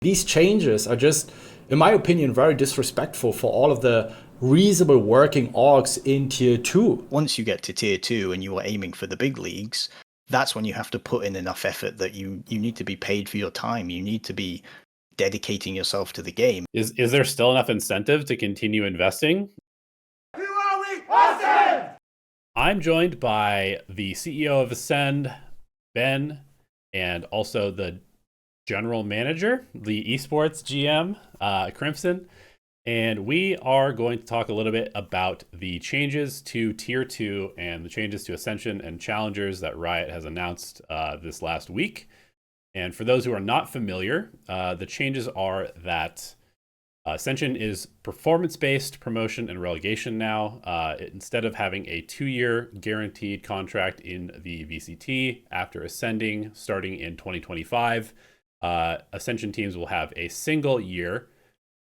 These changes are just, in my opinion, very disrespectful for all of the reasonable working orgs in tier 2. Once you get to tier 2 and you are aiming for the big leagues, that's when you have to put in enough effort that you need to be paid for your time. You need to be dedicating yourself to the game. Is there still enough incentive to continue investing? Who are we? Ascend! I'm joined by the CEO of Ascend, Ben, and also the general manager, the Esports GM, Crimson. And we are going to talk a little bit about the changes to Tier 2 and the changes to Ascension and Challengers that Riot has announced this last week. And for those who are not familiar, the changes are that Ascension is performance-based promotion and relegation now. Instead of having a 2-year guaranteed contract in the VCT after ascending starting in 2025, Ascension teams will have a single year,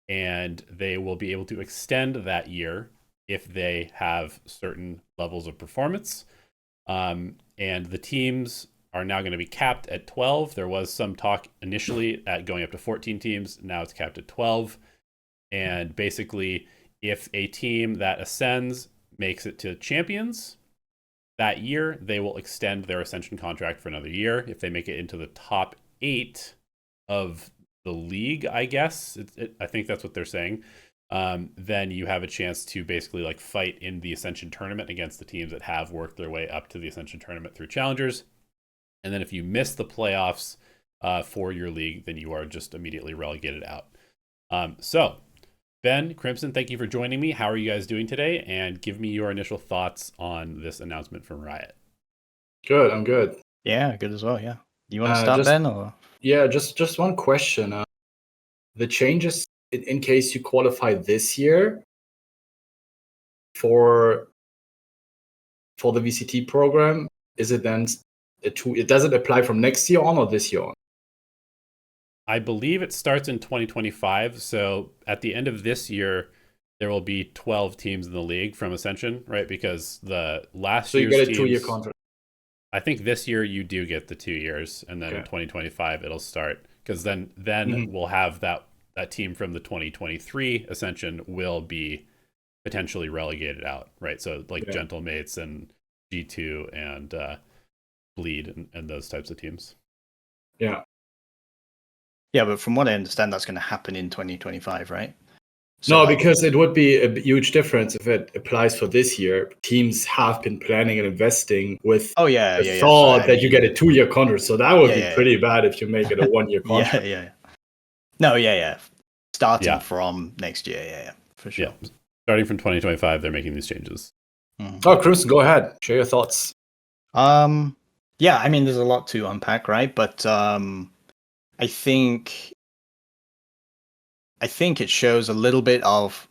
and they will be able to extend that year if they have certain levels of performance. And the teams are now going to be capped at 12. There was some talk initially at going up to 14 teams. Now it's capped at 12. And basically, if a team that ascends makes it to champions that year, they will extend their Ascension contract for another year. If they make it into the top 8 of the league, I guess, I think that's what they're saying, then you have a chance to basically like fight in the Ascension tournament against the teams that have worked their way up to the Ascension tournament through Challengers. And then if you miss the playoffs for your league, then you are just immediately relegated out. So, Ben, Crimson, thank you for joining me. How are you guys doing today? And give me your initial thoughts on this announcement from Riot. Good, I'm good. Yeah, good as well, yeah. You want to start, Ben? Or? Yeah, just one question. The changes, in case you qualify this year for the VCT program, is it then it doesn't apply from next year on or this year on? I believe it starts in 2025. So at the end of this year, there will be 12 teams in the league from Ascension, right? Because the last year's you get a teams, 2-year contract. I think this year you do get the 2 years, and then in 2025 it'll start, because then we'll have that team from the 2023 Ascension will be potentially relegated out, right? So like Gentlemates and G2 and Bleed and those types of teams. Yeah. Yeah, but from what I understand, that's going to happen in 2025, right? So because it would be a huge difference if it applies for this year. Teams have been planning and investing with the thought that you get a 2-year contract. So that would be pretty bad if you make it a 1-year contract. Starting from next year, for sure. Yeah. Starting from 2025, they're making these changes. Oh, Crimson, go ahead. Share your thoughts. Yeah, I mean, there's a lot to unpack, right? But I think it shows a little bit of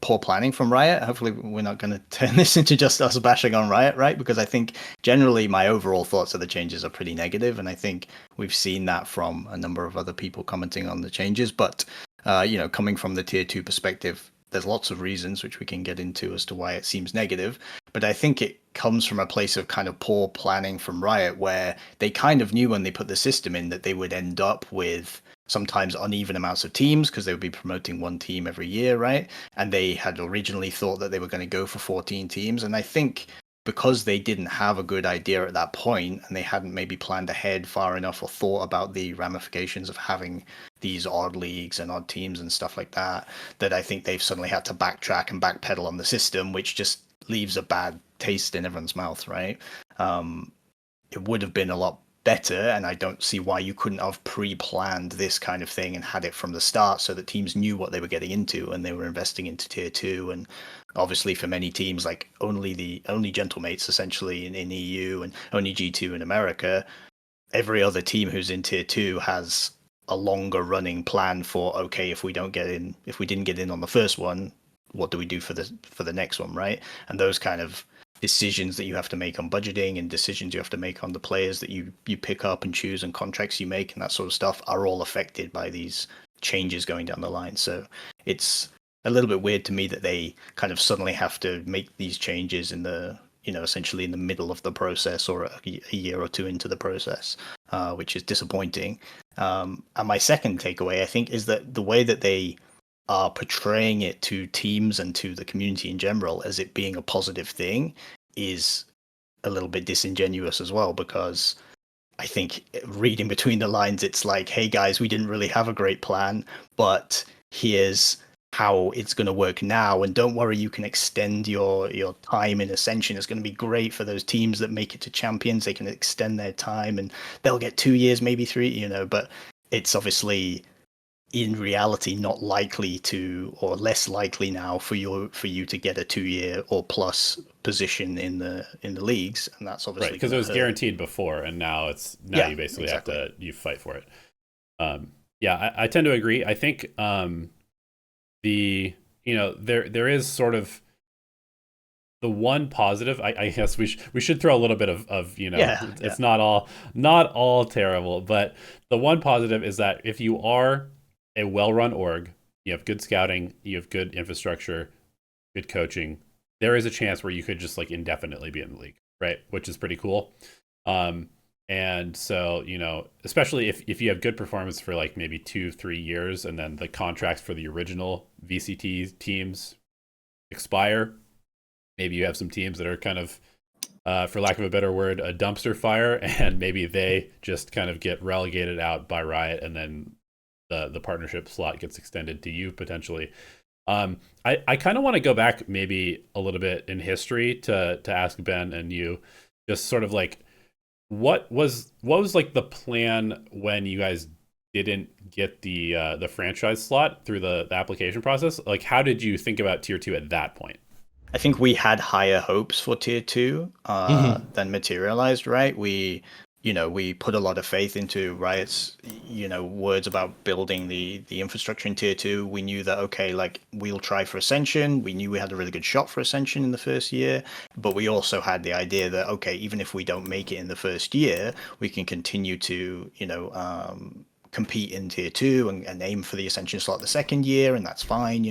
poor planning from Riot. Hopefully we're not going to turn this into just us bashing on Riot, right? Because I think generally my overall thoughts of the changes are pretty negative, and I think we've seen that from a number of other people commenting on the changes. But coming from the tier 2 perspective, there's lots of reasons which we can get into as to why it seems negative. But I think it comes from a place of kind of poor planning from Riot, where they kind of knew when they put the system in that they would end up with sometimes uneven amounts of teams because they would be promoting one team every year, right? And they had originally thought that they were going to go for 14 teams. And I think because they didn't have a good idea at that point, and they hadn't maybe planned ahead far enough or thought about the ramifications of having these odd leagues and odd teams and stuff like that, that I think they've suddenly had to backtrack and backpedal on the system, which just leaves a bad taste in everyone's mouth, right? It would have been a lot better, and I don't see why you couldn't have pre-planned this kind of thing and had it from the start so that teams knew what they were getting into and they were investing into tier 2. And obviously for many teams, like only Gentlemates essentially in EU and only G2 in America, every other team who's in tier 2 has a longer running plan for, okay, if we didn't get in on the first one, what do we do for the next one, right? And those kind of decisions that you have to make on budgeting and decisions you have to make on the players that you pick up and choose and contracts you make and that sort of stuff are all affected by these changes going down the line. So it's a little bit weird to me that they kind of suddenly have to make these changes in the essentially in the middle of the process or a year or two into the process, which is disappointing. And my second takeaway, I think, is that the way that they are portraying it to teams and to the community in general as it being a positive thing is a little bit disingenuous as well, because I think reading between the lines, it's like, hey guys, we didn't really have a great plan, but here's how it's going to work now, and don't worry, you can extend your time in Ascension. It's going to be great for those teams that make it to champions. They can extend their time and they'll get 2 years, maybe 3, but it's obviously in reality not likely to, or less likely now for you to get a 2-year or plus position in the leagues, and that's obviously right, because it was guaranteed before, and now you basically exactly. have to fight for it. I tend to agree. I think there is sort of the one positive. I guess we should throw a little bit of it's not all terrible, but the one positive is that if you are a well-run org, you have good scouting, you have good infrastructure, good coaching, there is a chance where you could just like indefinitely be in the league, right? Which is pretty cool. And so, especially if you have good performance for like maybe 2-3 years, and then the contracts for the original VCT teams expire, maybe you have some teams that are kind of, for lack of a better word, a dumpster fire, and maybe they just kind of get relegated out by Riot, and then the partnership slot gets extended to you potentially. I kind of want to go back maybe a little bit in history to ask Ben and you, just sort of like, what was like the plan when you guys didn't get the franchise slot through the application process? Like, how did you think about tier 2 at that point? I think we had higher hopes for tier 2 than materialized, right? We put a lot of faith into Riot's, words about building the infrastructure in tier 2. We knew that, okay, like, we'll try for Ascension. We knew we had a really good shot for Ascension in the first year, but we also had the idea that, okay, even if we don't make it in the first year, we can continue to, compete in tier 2 and aim for the Ascension slot the second year, and that's fine.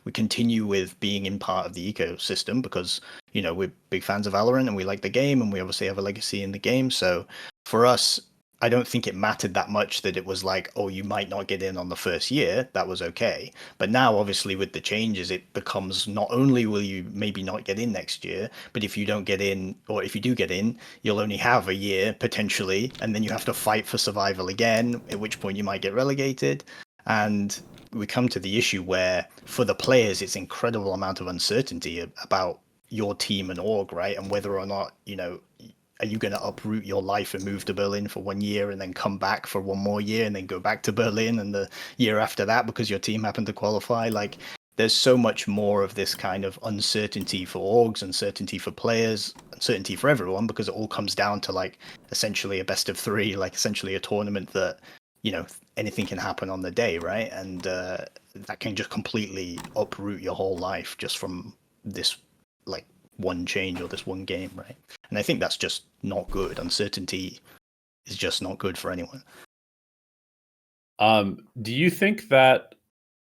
We continue with being in part of the ecosystem because we're big fans of Valorant and we like the game, and we obviously have a legacy in the game. So for us, I don't think it mattered that much that it was like, oh, you might not get in on the first year. That was okay. But now, obviously, with the changes, it becomes not only will you maybe not get in next year, but if you don't get in, or if you do get in, you'll only have a year potentially, and then you have to fight for survival again, at which point you might get relegated. And we come to the issue where, for the players, it's incredible amount of uncertainty about your team and org, right? And whether or not, are you going to uproot your life and move to Berlin for 1 year and then come back for 1 more year and then go back to Berlin and the year after that because your team happened to qualify? Like, there's so much more of this kind of uncertainty for orgs, uncertainty for players, uncertainty for everyone, because it all comes down to like essentially a best of 3, like essentially a tournament that, anything can happen on the day, right? And that can just completely uproot your whole life just from this like one change or this one game, right? And I think that's just not good. Uncertainty is just not good for anyone. Do you think that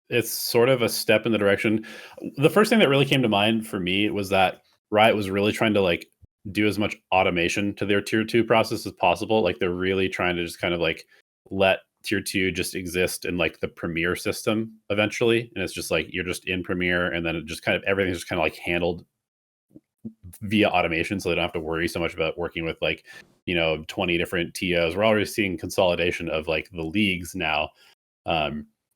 it's sort of a step in the direction? The first thing that really came to mind for me was that Riot was really trying to like do as much automation to their tier 2 process as possible. Like, they're really trying to just kind of like let tier 2 just exist in like the Premier system eventually, and it's just like you're just in Premier, and then it just kind of everything's just kind of like handled via automation, so they don't have to worry so much about working with like 20 different TOs. We're already seeing consolidation of like the leagues now,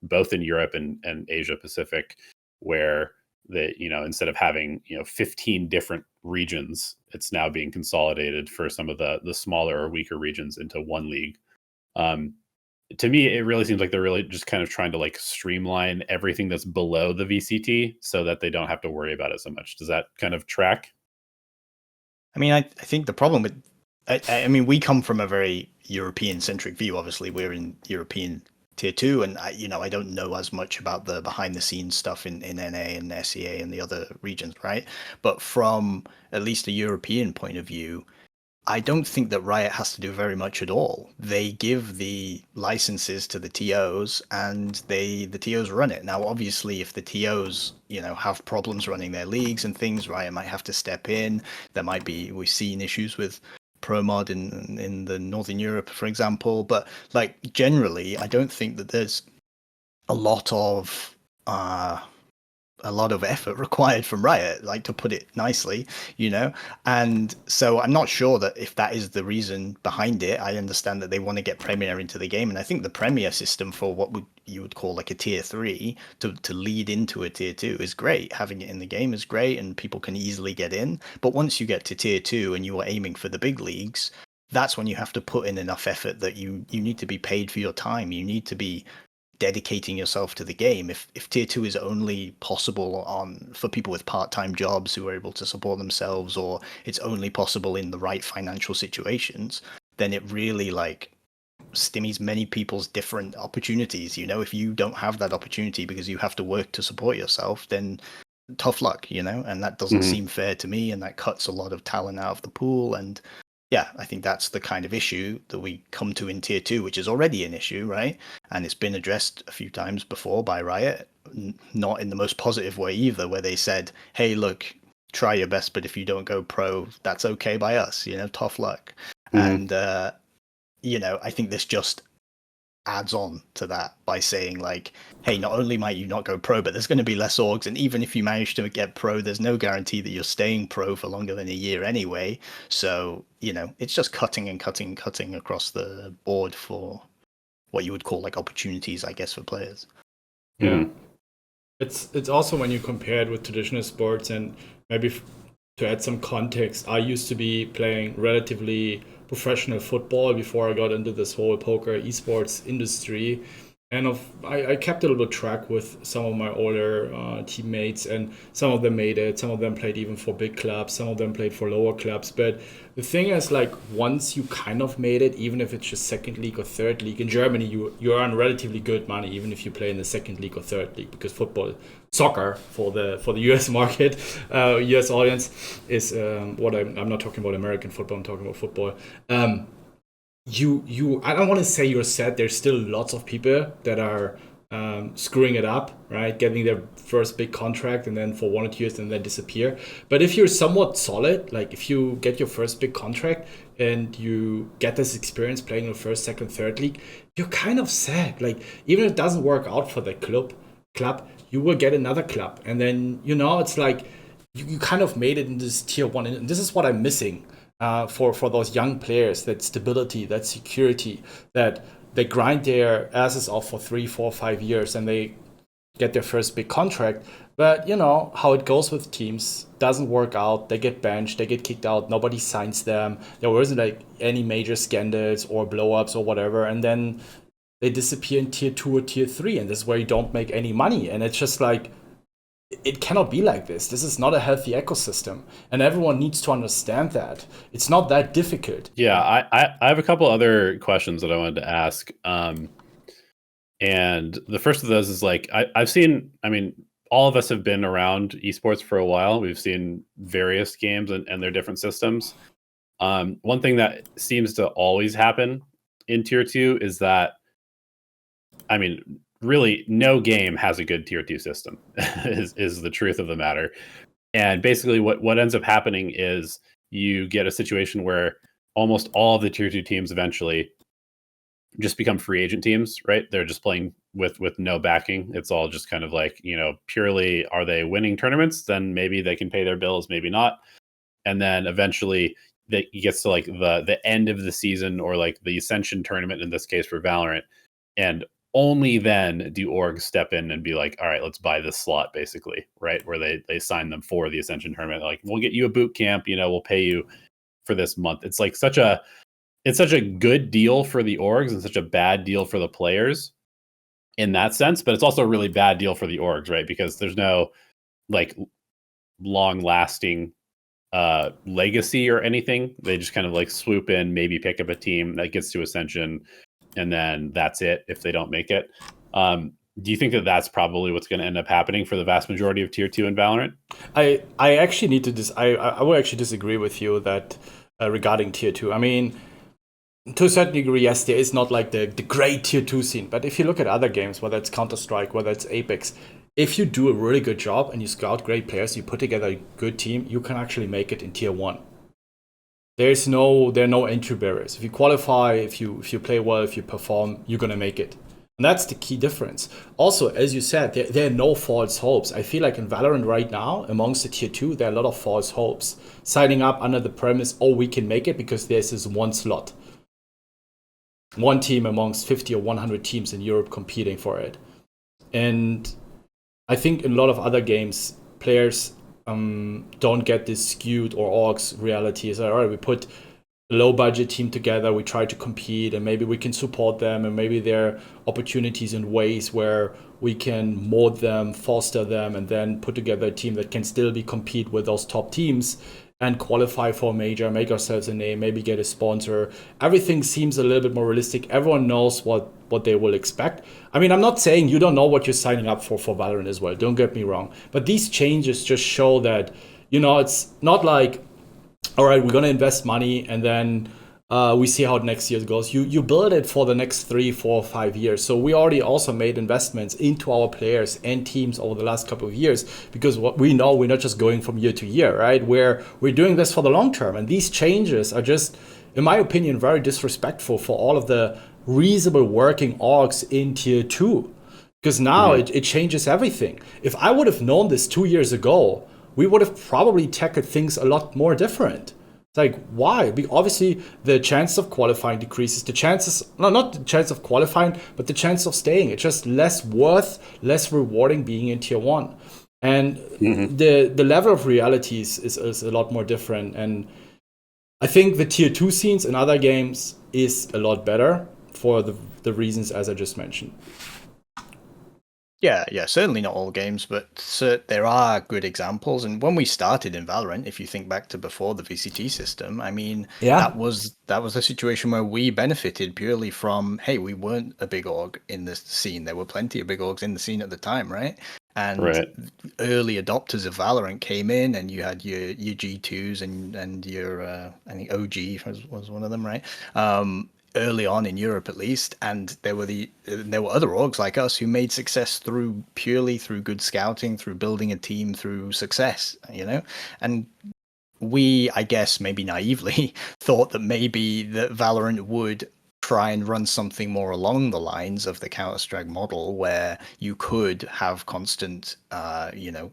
both in Europe and Asia Pacific, where they instead of having 15 different regions, it's now being consolidated for some of the smaller or weaker regions into one league. To me, it really seems like they're really just kind of trying to like streamline everything that's below the VCT so that they don't have to worry about it so much. Does that kind of track? I mean, I think the problem with, I mean, we come from a very European-centric view. Obviously, we're in European tier 2, and I don't know as much about the behind-the-scenes stuff in NA and SEA and the other regions, right? But from at least a European point of view, I don't think that Riot has to do very much at all. They give the licenses to the TOs, and the TOs run it. Now, obviously, if the TOs, have problems running their leagues and things, Riot might have to step in. There might be, we've seen issues with ProMod in the Northern Europe, for example. But like generally, I don't think that there's a lot of effort required from Riot, like, to put it nicely, and so I'm not sure that if that is the reason behind it. I understand that they want to get Premier into the game, and I think the Premier system for what you would call like a tier 3 to lead into a tier 2 is great. Having it in the game is great, and people can easily get in. But once you get to tier 2 and you are aiming for the big leagues, that's when you have to put in enough effort that you need to be paid for your time. You need to be dedicating yourself to the game. If tier 2 is only possible for people with part-time jobs who are able to support themselves, or it's only possible in the right financial situations, then it really like stymies many people's different opportunities. If you don't have that opportunity because you have to work to support yourself, then tough luck, and that doesn't seem fair to me, and that cuts a lot of talent out of the pool. And yeah, I think that's the kind of issue that we come to in tier 2, which is already an issue, right? And it's been addressed a few times before by Riot, not in the most positive way either, where they said, hey, look, try your best, but if you don't go pro, that's okay by us, tough luck. And, I think this just adds on to that by saying like, hey, not only might you not go pro, but there's going to be less orgs, and even if you manage to get pro, there's no guarantee that you're staying pro for longer than a year anyway. So it's just cutting across the board for what you would call like opportunities, I guess, for players. Yeah. It's also when you compare it with traditional sports, and maybe to add some context, I used to be playing relatively professional football before I got into this whole poker esports industry. And I kept a little track with some of my older teammates, and some of them made it. Some of them played even for big clubs. Some of them played for lower clubs. But the thing is, like, once you kind of made it, even if it's just second league or third league, in Germany you earn relatively good money, even if you play in the second league or third league, because soccer for the US market, US audience is what I'm not talking about American football. I'm talking about football. I don't want to say you're sad. There's still lots of people that are screwing it up, right? Getting their first big contract and then for 1 or 2 years and then disappear. But if you're somewhat solid, like if you get your first big contract and you get this experience playing in the first, second, third league, you're kind of sad. Like, even if it doesn't work out for the club, you will get another club. And then, it's like you kind of made it in this tier 1. And this is what I'm missing. For those young players, that stability, that security, that they grind their asses off for 3, 4, 5 years and they get their first big contract. But how it goes with teams, doesn't work out. They get benched, they get kicked out, nobody signs them. There wasn't like any major scandals or blow-ups or whatever. And then they disappear in tier 2 or tier 3. And this is where you don't make any money. And it's just like, it cannot be like this. This is not a healthy ecosystem, and everyone needs to understand that. It's not that difficult. Yeah, I have a couple other questions that I wanted to ask. And the first of those is like, I've seen, all of us have been around esports for a while. We've seen various games and their different systems. One thing that seems to always happen in tier 2 is that, really no game has a good tier 2 system is the truth of the matter. And basically what ends up happening is you get a situation where almost all of the tier 2 teams eventually just become free agent teams, right? They're just playing with no backing. It's all just kind of like, purely, are they winning tournaments? Then maybe they can pay their bills, maybe not. And then eventually it gets to like the end of the season, or like the Ascension tournament in this case for Valorant, and only then do orgs step in and be like, all right, let's buy this slot, basically, right? Where they sign them for the Ascension tournament. Like, we'll get you a boot camp, we'll pay you for this month. It's like such a good deal for the orgs and such a bad deal for the players in that sense. But it's also a really bad deal for the orgs, right? Because there's no like long lasting legacy or anything. They just kind of like swoop in, maybe pick up a team that gets to Ascension, and then that's it if they don't make it. Do you think that that's probably what's going to end up happening for the vast majority of tier 2 in Valorant? I actually need to I will actually disagree with you that regarding tier 2. I mean, to a certain degree, yes, there is not like the great tier 2 scene. But if you look at other games, whether it's Counter-Strike, whether it's Apex, if you do a really good job and you scout great players, you put together a good team, you can actually make it in tier 1. There are no entry barriers. If you qualify, if you play well, if you perform, you're going to make it. And that's the key difference. Also, as you said, there are no false hopes. I feel like in Valorant right now, amongst the tier 2, there are a lot of false hopes. Signing up under the premise, oh, we can make it because there's this one slot. One team amongst 50 or 100 teams in Europe competing for it. And I think in a lot of other games, players don't get this skewed or orgs reality. Is like, all right, we put a low budget team together, we try to compete, and maybe we can support them, and maybe there are opportunities and ways where we can mold them, foster them, and then put together a team that can still compete with those top teams and qualify for a major, make ourselves a name, maybe get a sponsor. Everything seems a little bit more realistic. Everyone knows what they will expect. I mean, I'm not saying you don't know what you're signing up for Valorant as well. Don't get me wrong. But these changes just show that, it's not like, all right, we're going to invest money and then we see how next year goes. You build it for the next 3, 4, 5 years. So we already also made investments into our players and teams over the last couple of years, because what we know, we're not just going from year to year, right? We're doing this for the long term. And these changes are just, in my opinion, very disrespectful for all of the reasonable working orgs in tier 2. Because now it changes everything. If I would have known this 2 years ago, we would have probably tackled things a lot more different. It's like, why? Obviously, the chance of qualifying decreases. The chances, not the chance of qualifying, but the chance of staying. It's just less less rewarding being in tier 1. And the level of reality is a lot more different. And I think the tier 2 scenes in other games is a lot better for the reasons as I just mentioned. Yeah, certainly not all games, but there are good examples. And when we started in Valorant, if you think back to before the VCT system, I mean, that was a situation where we benefited purely from, hey, we weren't a big org in the scene. There were plenty of big orgs in the scene at the time, right? And early adopters of Valorant came in, and you had your G2s and your I think OG was one of them, right? Early on in Europe, at least, and there were other orgs like us who made success purely through good scouting, through building a team, through success, and we, I guess, maybe naively thought that maybe that Valorant would try and run something more along the lines of the Counter-Strike model, where you could have constant,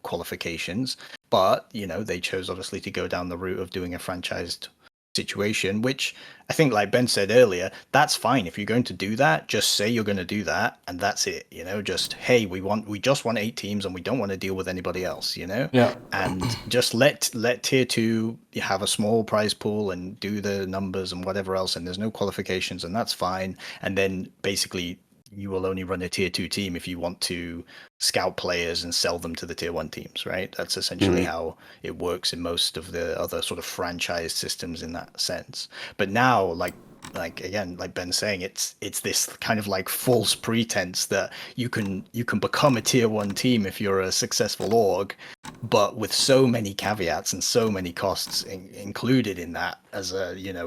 qualifications, but they chose obviously to go down the route of doing a franchised situation, which I think, like Ben said earlier, that's fine. If you're going to do that, just say you're going to do that, and that's it. Just, hey, we just want 8 teams, and we don't want to deal with anybody else. And just let tier 2 have a small prize pool and do the numbers and whatever else, and there's no qualifications, and that's fine. And then basically, you will only run a tier 2 team if you want to scout players and sell them to the tier 1 teams, right? That's essentially how it works in most of the other sort of franchise systems in that sense. But now, like again, like Ben's saying, it's this kind of like false pretense that you can become a tier 1 team if you're a successful org, but with so many caveats and so many costs included in that, as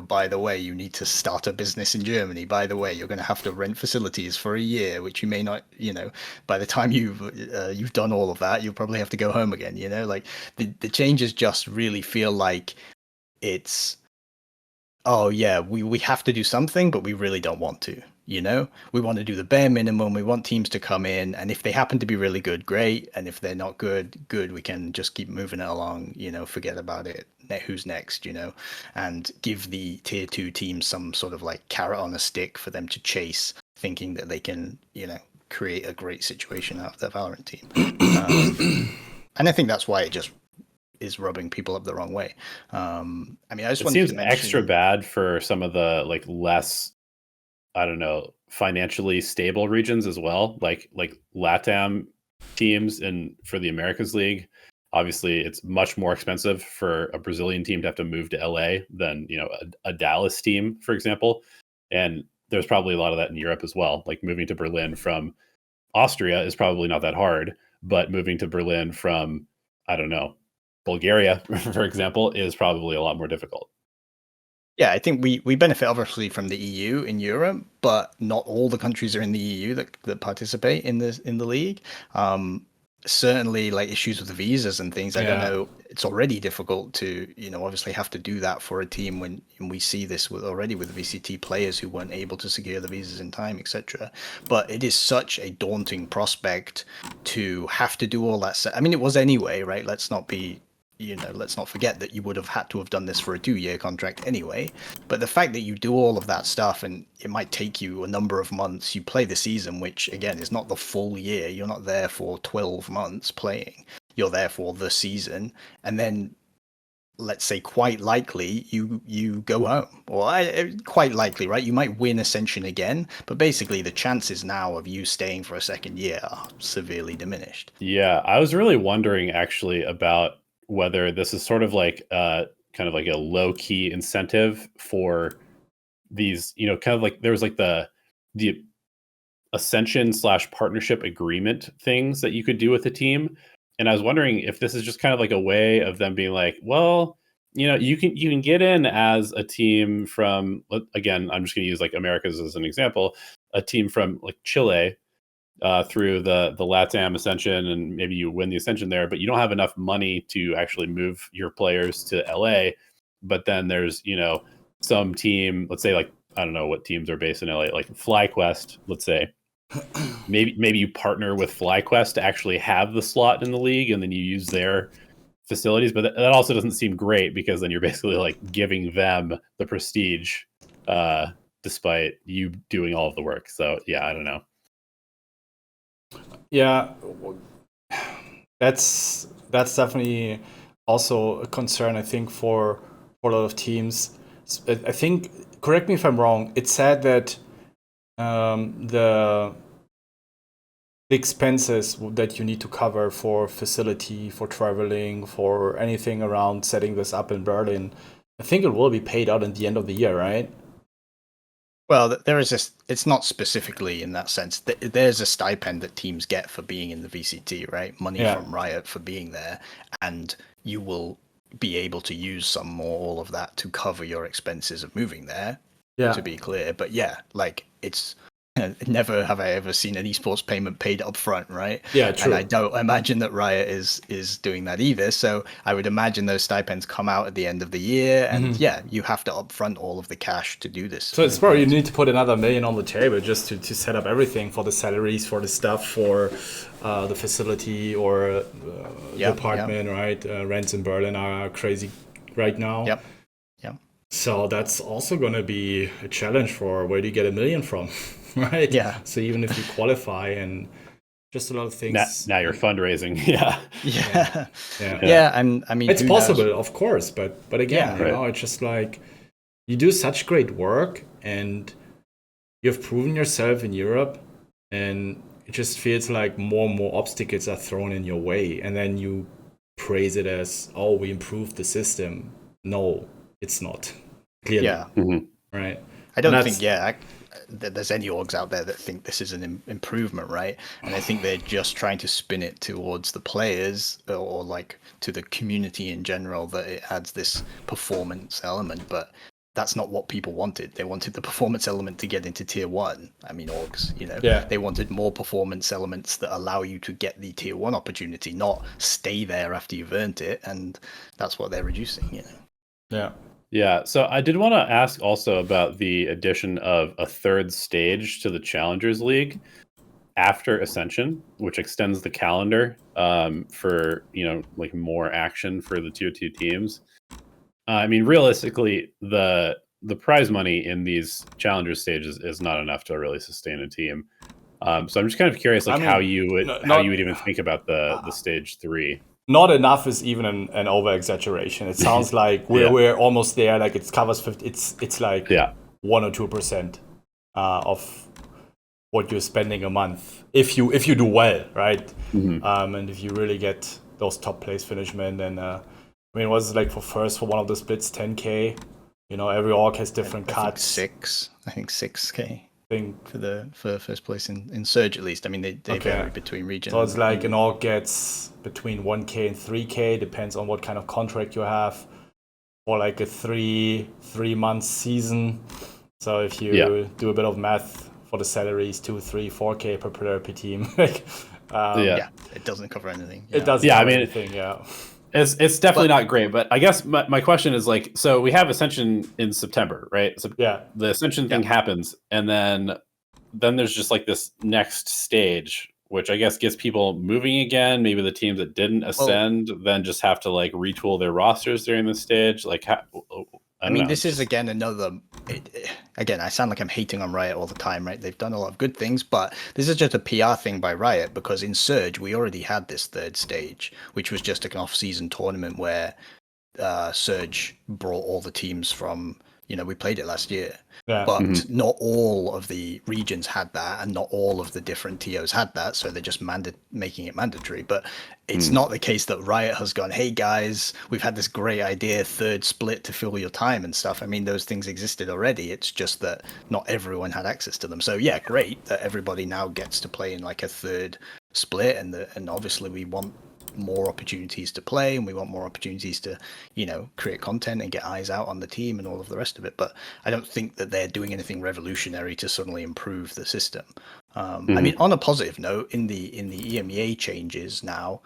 by the way, you need to start a business in Germany. By the way, you're going to have to rent facilities for a year, which you may not, by the time you've done all of that, you'll probably have to go home again. Like the changes just really feel like it's, oh yeah, we have to do something, but we really don't want to. We want to do the bare minimum. We want teams to come in, and if they happen to be really good, great. And if they're not good, we can just keep moving it along. Forget about it. Who's next? And give the tier 2 teams some sort of like carrot on a stick for them to chase, thinking that they can, create a great situation out of their Valorant team. And I think that's why it just is rubbing people up the wrong way. I mean, I just wanted to mention, extra bad for some of the like less, I don't know, financially stable regions as well, like LATAM teams, and for the Americas League, obviously it's much more expensive for a Brazilian team to have to move to LA than a Dallas team, for example. And there's probably a lot of that in Europe as well. Like moving to Berlin from Austria is probably not that hard, but moving to Berlin from, I don't know, Bulgaria, for example, is probably a lot more difficult. Yeah, I think we benefit obviously from the EU in Europe, but not all the countries are in the EU that participate in the league. Certainly, like issues with the visas and things. I don't know. It's already difficult to, obviously have to do that for a team when we see this already with VCT players who weren't able to secure the visas in time, etc. But it is such a daunting prospect to have to do all that. I mean, it was anyway, right? Let's not forget that you would have had to have done this for a 2-year contract anyway. But the fact that you do all of that stuff and it might take you a number of months, you play the season, which again is not the full year. You're not there for 12 months playing. You're there for the season. And then let's say quite likely you go home. Quite likely, right? You might win Ascension again, but basically the chances now of you staying for a second year are severely diminished. Yeah, I was really wondering actually about whether this is sort of like kind of like a low key incentive for these, kind of like there was like the Ascension / partnership agreement things that you could do with the team. And I was wondering if this is just kind of like a way of them being like, well, you can get in as a team from, again, I'm just going to use like Americas as an example, a team from like Chile through the LATAM Ascension, and maybe you win the Ascension there, but you don't have enough money to actually move your players to LA. But then there's, some team, let's say like, I don't know what teams are based in LA, like FlyQuest, let's say. Maybe you partner with FlyQuest to actually have the slot in the league, and then you use their facilities. But that also doesn't seem great, because then you're basically like giving them the prestige despite you doing all of the work. So yeah, I don't know. Yeah, that's definitely also a concern, I think, for a lot of teams. I think, correct me if I'm wrong, it said that the expenses that you need to cover for facility, for traveling, for anything around setting this up in Berlin, I think it will be paid out at the end of the year, right? Well, there is this. It's not specifically in that sense. There's a stipend that teams get for being in the VCT, right? Money from Riot for being there, and you will be able to use some or all of that to cover your expenses of moving there. Yeah. To be clear, but yeah, like it's. Never have I ever seen an esports payment paid up front, right? Yeah, true. And I don't imagine that Riot is doing that either. So I would imagine those stipends come out at the end of the year, and yeah, you have to upfront all of the cash to do this. So it's probably you need to put another $1 million on the table just to set up everything, for the salaries, for the stuff, for the facility or the apartment, right? Rents in Berlin are crazy right now. Yep. So that's also going to be a challenge for where do you get $1 million from, right? Yeah. So even if you qualify, and just a lot of things. Now you're fundraising. Yeah. And I mean, it's possible, of course, but again, it's just like you do such great work, and you've proven yourself in Europe, and it just feels like more and more obstacles are thrown in your way, and then you praise it as, oh, we improved the system. No, it's not. Clearly. Yeah. Right. I don't think, there's any orgs out there that think this is an improvement, right? And I think they're just trying to spin it towards the players, or like to the community in general, that it adds this performance element. But that's not what people wanted. They wanted the performance element to get into tier 1. I mean, orgs, they wanted more performance elements that allow you to get the tier 1 opportunity, not stay there after you've earned it. And that's what they're reducing, Yeah, so I did want to ask also about the addition of a third stage to the Challengers League after Ascension, which extends the calendar for, like more action for the tier 2 teams. I mean, realistically, the prize money in these Challengers stages is not enough to really sustain a team. So I'm just kind of curious, like, how you would even think about the stage 3. Not enough is even an over exaggeration. It sounds like we're almost there. Like it covers 50. It's like 1 or 2% of what you're spending a month if you do well, right? And if you really get those top place finishmen, then I mean, it was like for one of the splits 10K. Every org has different cuts. I think 6K. For first place in Surge, at least. I mean, they vary between regions. So it's like an org gets between 1K and 3K, depends on what kind of contract you have. for like a three month season. So if you do a bit of math for the salaries, 2, 3, 4K per player per team, like, it doesn't cover anything. It doesn't cover anything. Yeah. It's definitely not great, but I guess my question is like, so we have Ascension in September, right? So the Ascension thing happens, and then there's just like this next stage, which I guess gets people moving again. Maybe the teams that didn't ascend then just have to like retool their rosters during this stage. Like, I mean, this is again another. Again, I sound like I'm hating on Riot all the time, right? They've done a lot of good things, but this is just a PR thing by Riot, because in Surge we already had this third stage, which was just an off-season tournament where Surge brought all the teams from. We played it last year, but not all of the regions had that, and not all of the different TOs had that, so they're just making it mandatory. But it's not the case that Riot has gone, hey guys, we've had this great idea, third split to fill your time and stuff. I mean, those things existed already. It's just that not everyone had access to them. So yeah, great that everybody now gets to play in like a third split, and obviously we want more opportunities to play, and we want more opportunities to create content and get eyes out on the team and all of the rest of it. But I don't think that they're doing anything revolutionary to suddenly improve the system. I mean, on a positive note, in the EMEA changes now,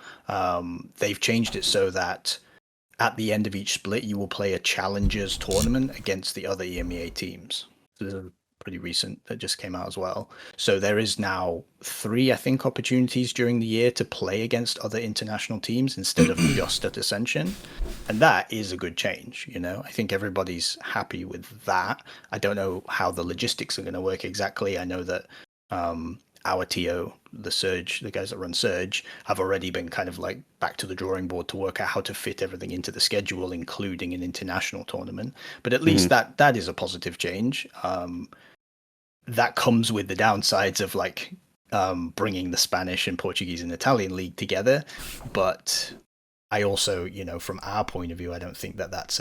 they've changed it so that at the end of each split you will play a challengers tournament against the other EMEA teams. So pretty recent that just came out as well. So there is now 3, I think, opportunities during the year to play against other international teams instead of just at Ascension. And that is a good change, I think everybody's happy with that. I don't know how the logistics are going to work exactly. I know that our TO, the guys that run Surge, have already been kind of like back to the drawing board to work out how to fit everything into the schedule, including an international tournament. But at least that is a positive change. That comes with the downsides of like bringing the Spanish and Portuguese and Italian league together. But I also, from our point of view, I don't think that that's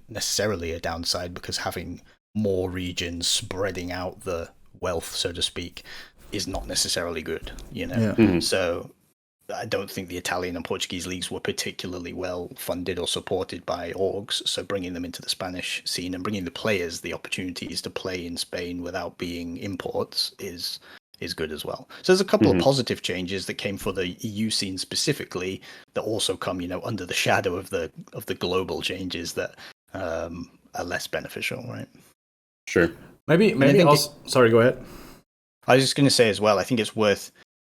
necessarily a downside, because having more regions spreading out the wealth, so to speak, is not necessarily good, So I don't think the Italian and Portuguese leagues were particularly well funded or supported by orgs. So bringing them into the Spanish scene and bringing the players the opportunities to play in Spain without being imports is good as well. So there's a couple of positive changes that came for the EU scene specifically that also come, under the shadow of the global changes that are less beneficial, right? Sure. Maybe also, sorry, go ahead. I was just going to say as well, I think it's worth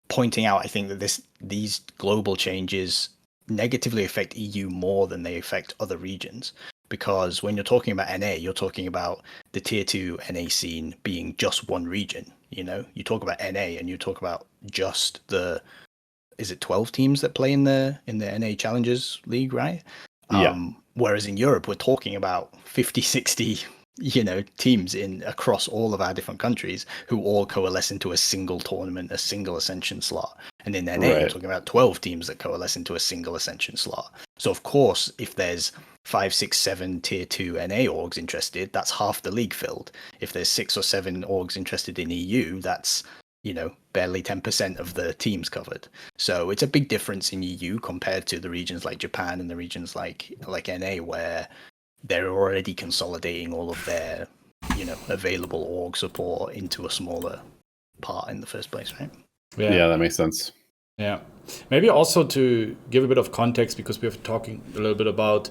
pointing out, I think that these global changes negatively affect EU more than they affect other regions, because when you're talking about NA, you're talking about the tier 2 NA scene being just one region. You talk about NA and you talk about just is it 12 teams that play in the NA Challengers League, right? Whereas in Europe, we're talking about 50, 60 teams across all of our different countries who all coalesce into a single tournament, a single Ascension slot. And in NA, you're talking about 12 teams that coalesce into a single Ascension slot. So of course, if there's 5, 6, 7 tier 2 NA orgs interested, that's half the league filled. If there's 6 or 7 orgs interested in EU, that's barely 10% of the teams covered. So it's a big difference in EU compared to the regions like Japan and the regions like NA, where they're already consolidating all of their, available org support into a smaller part in the first place, right? Yeah, that makes sense. Yeah. Maybe also to give a bit of context, because we have talking a little bit about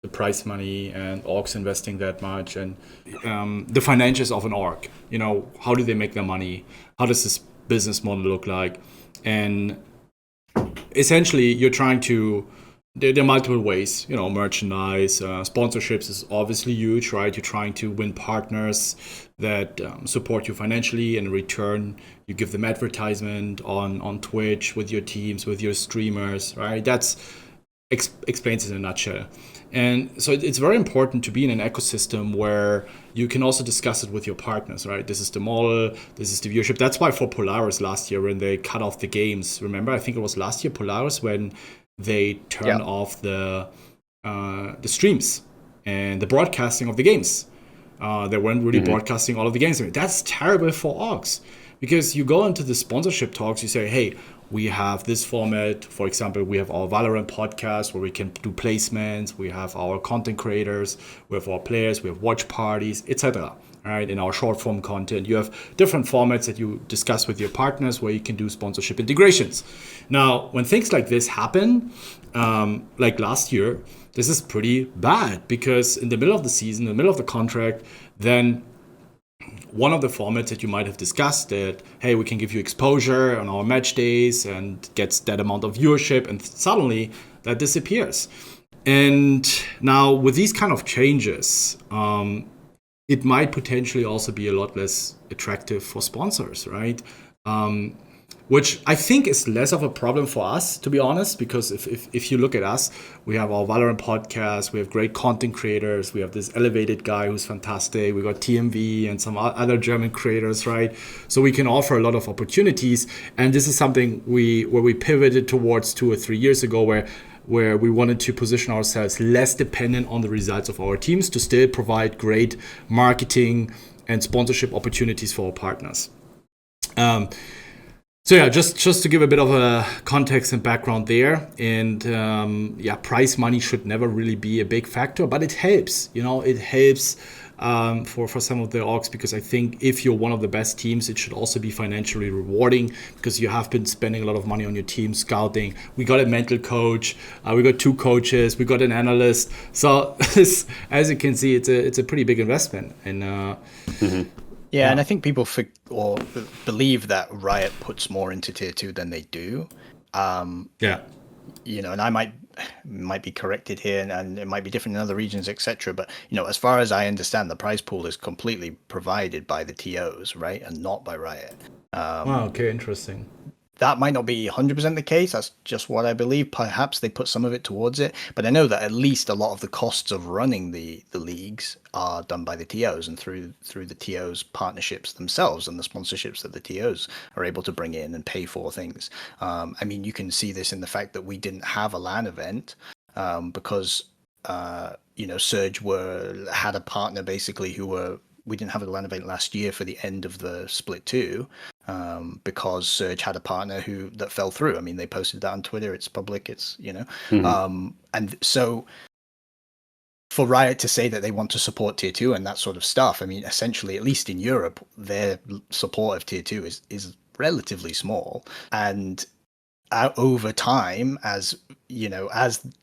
the prize money and orgs investing that much, and the financials of an org. How do they make their money? How does this business model look like? And essentially, you're trying to. There are multiple ways, merchandise, sponsorships is obviously huge, right? You're trying to win partners that support you financially, and in return, you give them advertisement on Twitch with your teams, with your streamers, right? That's explains it in a nutshell. And so it's very important to be in an ecosystem where you can also discuss it with your partners, right? This is the model, this is the viewership. That's why for Polaris last year, when they cut off the games, remember, I think it was last year, Polaris, when they turn off the streams and the broadcasting of the games. They weren't really broadcasting all of the games. That's terrible for orgs, because you go into the sponsorship talks, you say, hey, we have this format. For example, we have our Valorant podcast where we can do placements. We have our content creators, we have our players, we have watch parties, etc. All right, in our short form content, you have different formats that you discuss with your partners where you can do sponsorship integrations. Now, when things like this happen, like last year, this is pretty bad because in the middle of the season, in the middle of the contract, then one of the formats that you might have discussed that, hey, we can give you exposure on our match days and gets that amount of viewership, and suddenly that disappears. And now with these kind of changes, it might potentially also be a lot less attractive for sponsors, right? Which I think is less of a problem for us, to be honest, because if you look at us, we have our Valorant podcast, we have great content creators, we have this Elevated guy who's fantastic, we got TMV and some other German creators, right? So we can offer a lot of opportunities, and this is something where we pivoted towards 2 or 3 years ago, where we wanted to position ourselves less dependent on the results of our teams to still provide great marketing and sponsorship opportunities for our partners. So yeah, just to give a bit of a context and background there, and price money should never really be a big factor, but it helps. It helps for some of the orgs, because I think if you're one of the best teams, it should also be financially rewarding because you have been spending a lot of money on your team scouting. We got a mental coach, we got 2 coaches, we got an analyst. So as you can see, it's a pretty big investment. And Yeah, and I think people believe that Riot puts more into tier 2 than they do. And I might be corrected here, and it might be different in other regions, etc. But as far as I understand, the prize pool is completely provided by the TOs, right, and not by Riot. Wow. Okay. Interesting. That might not be 100% the case. That's just what I believe. Perhaps they put some of it towards it, but I know that at least a lot of the costs of running the leagues are done by the TOs and through the TOs partnerships themselves and the sponsorships that the TOs are able to bring in and pay for things. I mean, you can see this in the fact that we didn't have a LAN event because Surge had a partner basically we didn't have a LAN event last year for the end of the Split 2 because Surge had a partner that fell through. I mean, they posted that on Twitter. It's public. It's, and so for Riot to say that they want to support tier 2 and that sort of stuff, I mean, essentially, at least in Europe, their support of tier 2 is relatively small. And over time, as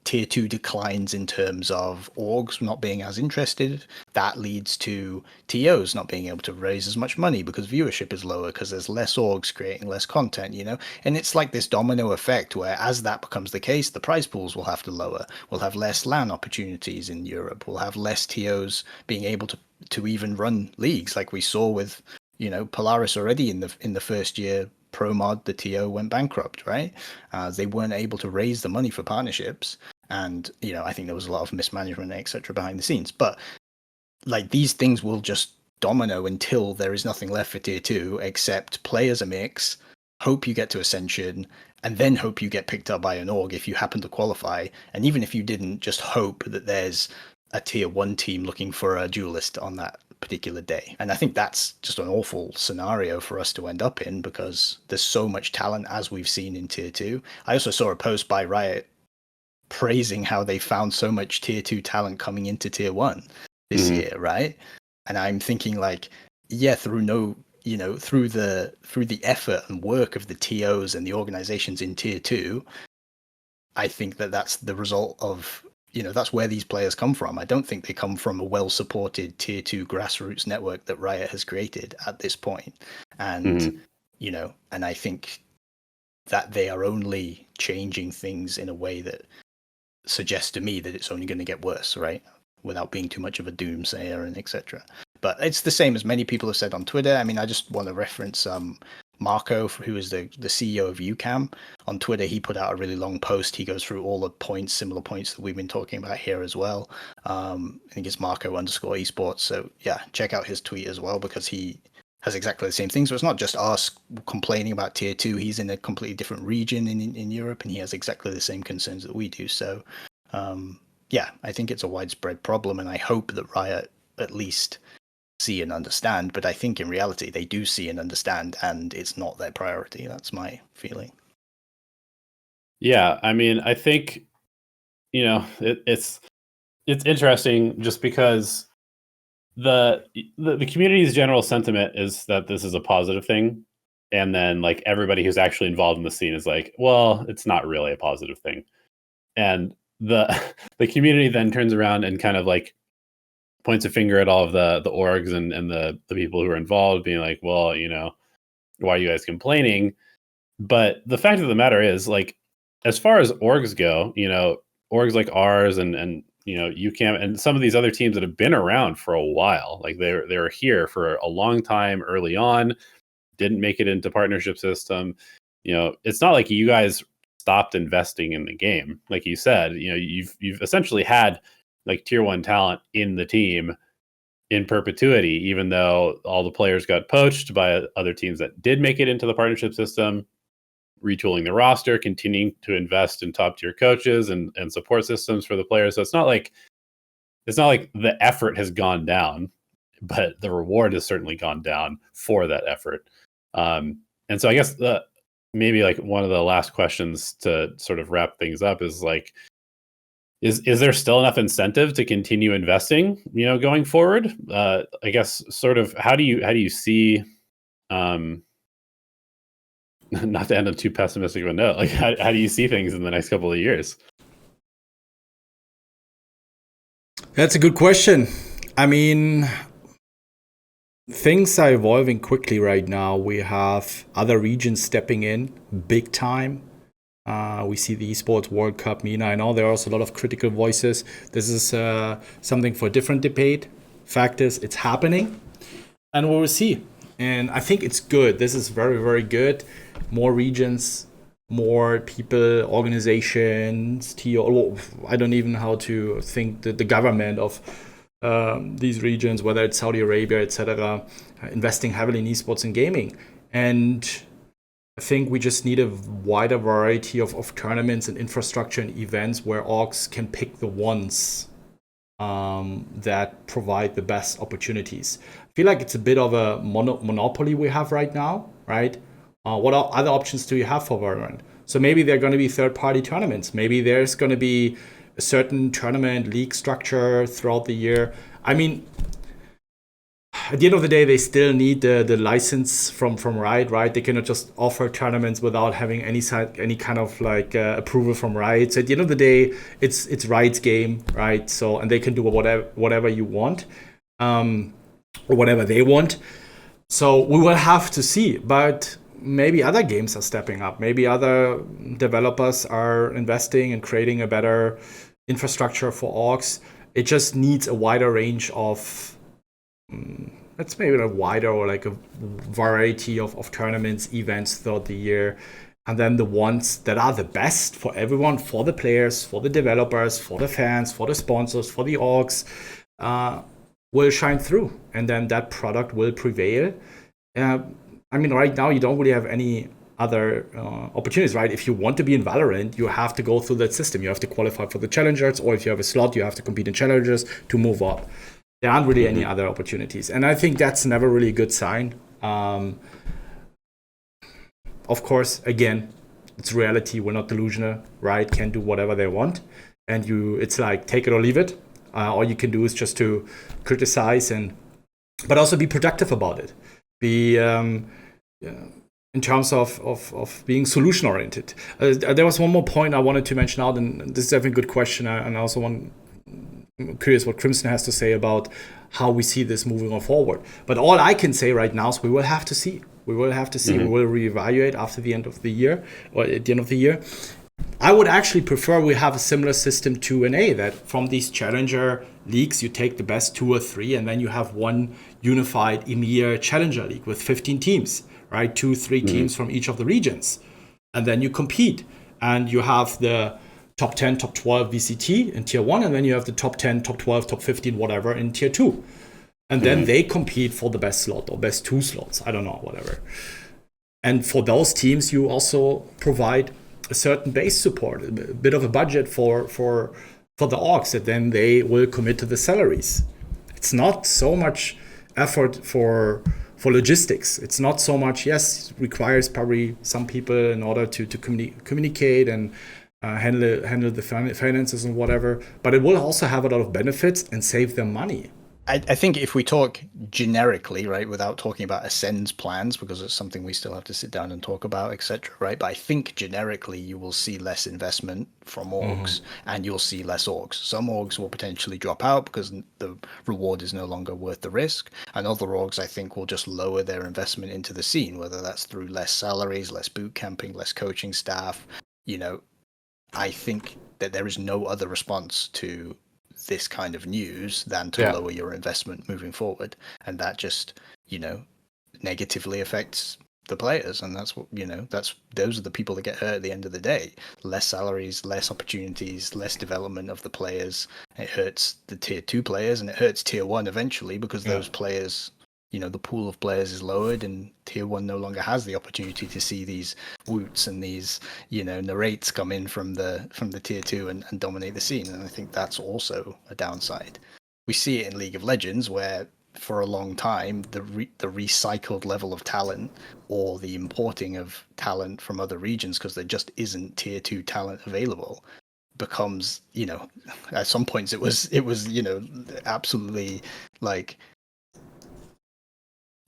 tier 2 declines in terms of orgs not being as interested, that leads to TOs not being able to raise as much money because viewership is lower because there's less orgs creating less content, and it's like this domino effect where as that becomes the case, the prize pools will have to lower. We'll have less LAN opportunities in Europe. We'll have less TOs being able to even run leagues, like we saw with Polaris already in the first year pro mod, the TO went bankrupt, right? They weren't able to raise the money for partnerships, and I think there was a lot of mismanagement, etc., behind the scenes. But like these things will just domino until there is nothing left for tier 2 except play as a mix, hope you get to Ascension, and then hope you get picked up by an org if you happen to qualify. And even if you didn't, just hope that there's a tier 1 team looking for a duelist on that particular day. And I think that's just an awful scenario for us to end up in because there's so much talent, as we've seen in tier 2. I also saw a post by Riot praising how they found so much tier 2 talent coming into tier 1 this year, right? And I'm thinking like, yeah, through the effort and work of the TOs and the organizations in tier 2, I think that's the result of that's where these players come from. I don't think they come from a well-supported tier 2 grassroots network that Riot has created at this point. And, and I think that they are only changing things in a way that suggests to me that it's only going to get worse, right? Without being too much of a doomsayer and etc. But it's the same as many people have said on Twitter. I mean, I just want to reference Marco, who is the CEO of UCAM. On Twitter, he put out a really long post. He goes through all the similar points that we've been talking about here as well. I think it's Marco_esports. So yeah, check out his tweet as well because he has exactly the same thing. So it's not just us complaining about tier 2. He's in a completely different region in Europe, and he has exactly the same concerns that we do. So yeah, I think it's a widespread problem, and I hope that Riot at least see and understand. But I think in reality, they do see and understand, and it's not their priority. That's my feeling. Yeah, I mean, I think, it's interesting just because the community's general sentiment is that this is a positive thing, and then like everybody who's actually involved in the scene is like, well, it's not really a positive thing, and the the community then turns around and kind of like points a finger at all of the orgs and the people who are involved, being like, well, why are you guys complaining? But the fact of the matter is, like, as far as orgs go, orgs like ours and UCAM and some of these other teams that have been around for a while, like they were here for a long time early on, didn't make it into partnership system. It's not like you guys stopped investing in the game. Like you said, you've essentially had like tier 1 talent in the team in perpetuity, even though all the players got poached by other teams that did make it into the partnership system, retooling the roster, continuing to invest in top tier coaches and support systems for the players. So it's not like the effort has gone down, but the reward has certainly gone down for that effort. And so I guess maybe like one of the last questions to sort of wrap things up is like, is there still enough incentive to continue investing, going forward? I guess sort of how do you see, not to end on too pessimistic of a note, like how do you see things in the next couple of years? That's a good question. I mean, things are evolving quickly right now. We have other regions stepping in big time. We see the Esports World Cup, MENA. I know there are also a lot of critical voices. This is something for a different debate. Fact is, it's happening, and we will see. And I think it's good. This is very, very good. More regions, more people, organizations, TO. I don't even know how to think that the government of these regions, whether it's Saudi Arabia, etc., investing heavily in esports and gaming. And I think we just need a wider variety of tournaments and infrastructure and events where orgs can pick the ones that provide the best opportunities. I feel like it's a bit of a monopoly we have right now, right? What other options do you have for Valorant? So maybe there are going to be third-party tournaments. Maybe there's going to be a certain tournament league structure throughout the year. I mean, at the end of the day, they still need the license from Riot, right? They cannot just offer tournaments without having any kind of like approval from Riot. So at the end of the day, it's Riot's game, right? So, and they can do whatever you want, or whatever they want. So we will have to see. But maybe other games are stepping up. Maybe other developers are investing and creating a better infrastructure for orgs. It just needs a wider range of let's maybe a wider or like a variety of tournaments, events throughout the year. And then the ones that are the best for everyone, for the players, for the developers, for the fans, for the sponsors, for the orgs, will shine through. And then that product will prevail. I mean, right now, you don't really have any other opportunities, right? If you want to be in Valorant, you have to go through that system. You have to qualify for the challengers, or if you have a slot, you have to compete in challengers to move up. There aren't really any other opportunities. And I think that's never really a good sign. Of course, again, it's reality. We're not delusional, right? Can do whatever they want. And it's like, take it or leave it. All you can do is just to criticize, but also be productive about it. Be in terms of being solution oriented. There was one more point I wanted to mention out, and this is definitely a good question. And I also I'm curious what Crimson has to say about how we see this moving on forward. But all I can say right now is we will have to see. We will have to see. Mm-hmm. We will reevaluate after the end of the year, or at the end of the year. I would actually prefer we have a similar system to NA, that from these challenger leagues, you take the best 2 or 3, and then you have one unified EMEA challenger league with 15 teams, right? 2-3 teams from each of the regions. And then you compete. And you have the top 10, top 12 VCT in tier 1, and then you have the top 10, top 12, top 15, whatever in tier 2. And then they compete for the best slot or best 2 slots. I don't know, whatever. And for those teams, you also provide a certain base support, a bit of a budget for the orgs, that then they will commit to the salaries. It's not so much effort for logistics. It's not so much, yes, it requires probably some people in order to communicate and handle the finances and whatever, but it will also have a lot of benefits and save them money. I think if we talk generically, right, without talking about Ascend's plans, because it's something we still have to sit down and talk about, etc., right? But I think generically you will see less investment from orgs and you'll see less orgs. Some orgs will potentially drop out because the reward is no longer worth the risk. And other orgs, I think, will just lower their investment into the scene, whether that's through less salaries, less boot camping, less coaching staff. You know, I think that there is no other response to this kind of news than to lower your investment moving forward, and that just negatively affects the players, and that's what those are the people that get hurt at the end of the day. Less salaries, less opportunities, less development of the players. It hurts the tier 2 players and it hurts tier 1 eventually, because those players, the pool of players is lowered and tier 1 no longer has the opportunity to see these woots and these narrates come in from the tier 2 and dominate the scene. And I think that's also a downside. We see it in League of Legends, where for a long time the recycled level of talent, or the importing of talent from other regions because there just isn't tier 2 talent available, becomes, at some points it was absolutely like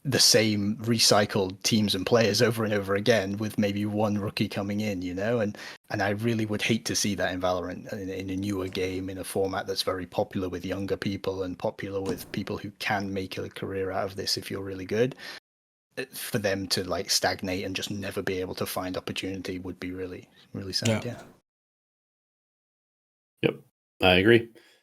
the same recycled teams and players over and over again, with maybe one rookie coming in, and I really would hate to see that in Valorant, in a newer game, in a format that's very popular with younger people and popular with people who can make a career out of this if you're really good. For them to like stagnate and just never be able to find opportunity would be really, really sad. Yep, I agree.